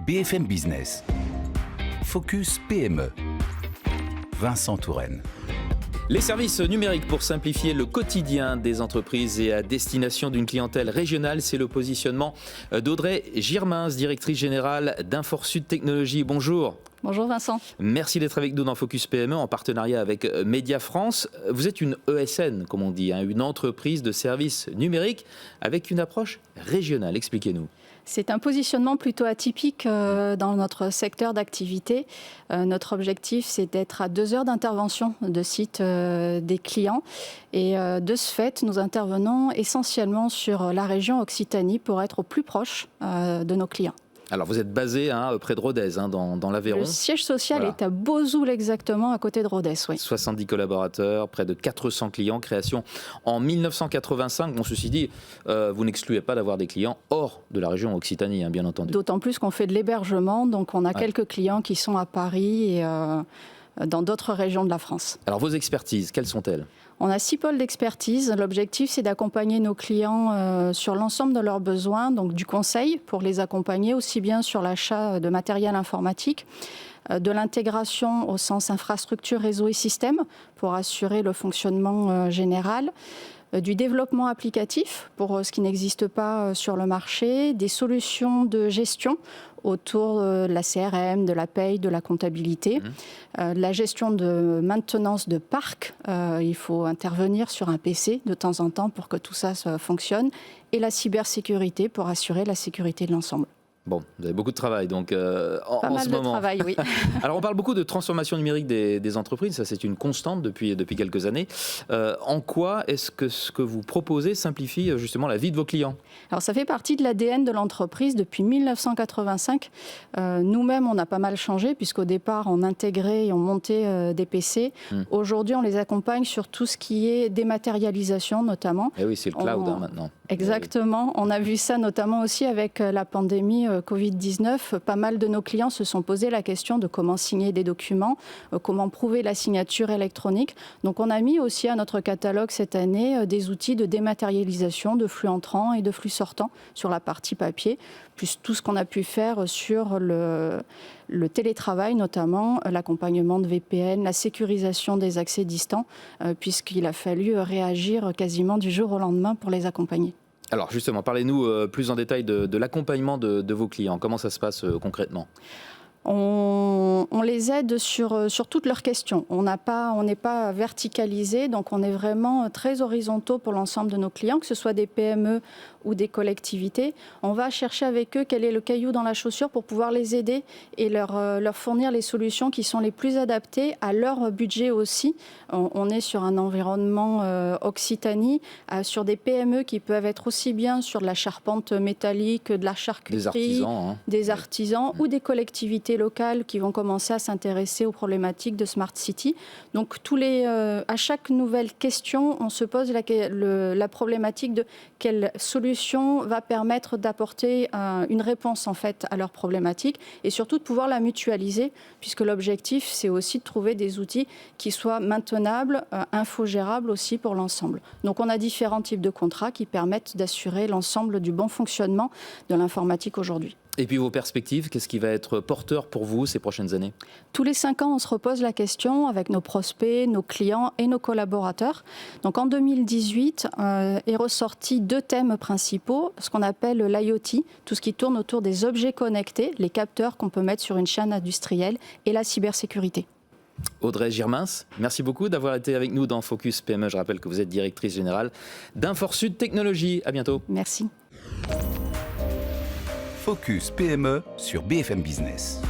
BFM Business. Focus PME. Vincent Touraine. Les services numériques pour simplifier le quotidien des entreprises et à destination d'une clientèle régionale, c'est le positionnement d'Audrey Girmins, directrice générale d'Inforsud Technologies. Bonjour. Bonjour Vincent. Merci d'être avec nous dans Focus PME en partenariat avec Média France. Vous êtes une ESN, comme on dit, une entreprise de services numériques avec une approche régionale. Expliquez-nous. C'est un positionnement plutôt atypique dans notre secteur d'activité. Notre objectif, c'est d'être à 2 heures d'intervention de site des clients. Et de ce fait, nous intervenons essentiellement sur la région Occitanie pour être au plus proche de nos clients. Alors, vous êtes basé près de Rodez, dans l'Aveyron. Le siège social est à Beauzoul, exactement, à côté de Rodez, oui. 70 collaborateurs, près de 400 clients, création en 1985. Bon, ceci dit, vous n'excluez pas d'avoir des clients hors de la région Occitanie, bien entendu. D'autant plus qu'on fait de l'hébergement, donc on a quelques clients qui sont à Paris et dans d'autres régions de la France. Alors, vos expertises, quelles sont-elles ? On a 6 pôles d'expertise. L'objectif, c'est d'accompagner nos clients sur l'ensemble de leurs besoins, donc du conseil pour les accompagner, aussi bien sur l'achat de matériel informatique, de l'intégration au sens infrastructure, réseau et système pour assurer le fonctionnement général, du développement applicatif pour ce qui n'existe pas sur le marché, des solutions de gestion autour de la CRM, de la paye, de la comptabilité, la gestion de maintenance de parc. Il faut intervenir sur un PC de temps en temps pour que tout ça fonctionne, et la cybersécurité pour assurer la sécurité de l'ensemble. Bon, vous avez beaucoup de travail donc en ce moment. Pas mal de travail, oui. Alors on parle beaucoup de transformation numérique des entreprises, ça c'est une constante depuis quelques années. En quoi est-ce que ce que vous proposez simplifie justement la vie de vos clients ? Alors ça fait partie de l'ADN de l'entreprise depuis 1985. Nous-mêmes on a pas mal changé puisqu'au départ on intégrait et on montait des PC. Aujourd'hui on les accompagne sur tout ce qui est dématérialisation notamment. Et oui, c'est le cloud maintenant. Exactement, on a vu ça notamment aussi avec la pandémie Covid-19. Pas mal de nos clients se sont posé la question de comment signer des documents, comment prouver la signature électronique. Donc on a mis aussi à notre catalogue cette année des outils de dématérialisation de flux entrants et de flux sortants sur la partie papier, plus tout ce qu'on a pu faire sur le télétravail, notamment l'accompagnement de VPN, la sécurisation des accès distants, puisqu'il a fallu réagir quasiment du jour au lendemain pour les accompagner. Alors justement, parlez-nous plus en détail de l'accompagnement de vos clients. Comment ça se passe concrètement ? On les aide sur toutes leurs questions. On n'est pas verticalisé, donc on est vraiment très horizontaux pour l'ensemble de nos clients, que ce soit des PME ou des collectivités. On va chercher avec eux quel est le caillou dans la chaussure pour pouvoir les aider et leur fournir les solutions qui sont les plus adaptées à leur budget aussi. On est sur un environnement Occitanie, sur des PME qui peuvent être aussi bien sur de la charpente métallique, de la charcuterie, des artisans ou des collectivités locales qui vont commencer à s'intéresser aux problématiques de Smart City. Donc à chaque nouvelle question, on se pose la problématique de quelle solution va permettre d'apporter une réponse en fait à leurs problématiques et surtout de pouvoir la mutualiser, puisque l'objectif c'est aussi de trouver des outils qui soient maintenables, infogérables aussi pour l'ensemble. Donc on a différents types de contrats qui permettent d'assurer l'ensemble du bon fonctionnement de l'informatique aujourd'hui. Et puis vos perspectives, qu'est-ce qui va être porteur pour vous ces prochaines années ? Tous les 5 ans, on se repose la question avec nos prospects, nos clients et nos collaborateurs. Donc en 2018, est ressorti 2 thèmes principaux, ce qu'on appelle l'IoT, tout ce qui tourne autour des objets connectés, les capteurs qu'on peut mettre sur une chaîne industrielle, et la cybersécurité. Audrey Girmins, merci beaucoup d'avoir été avec nous dans Focus PME. Je rappelle que vous êtes directrice générale d'Inforsud Technologies. À bientôt. Merci. Focus PME sur BFM Business.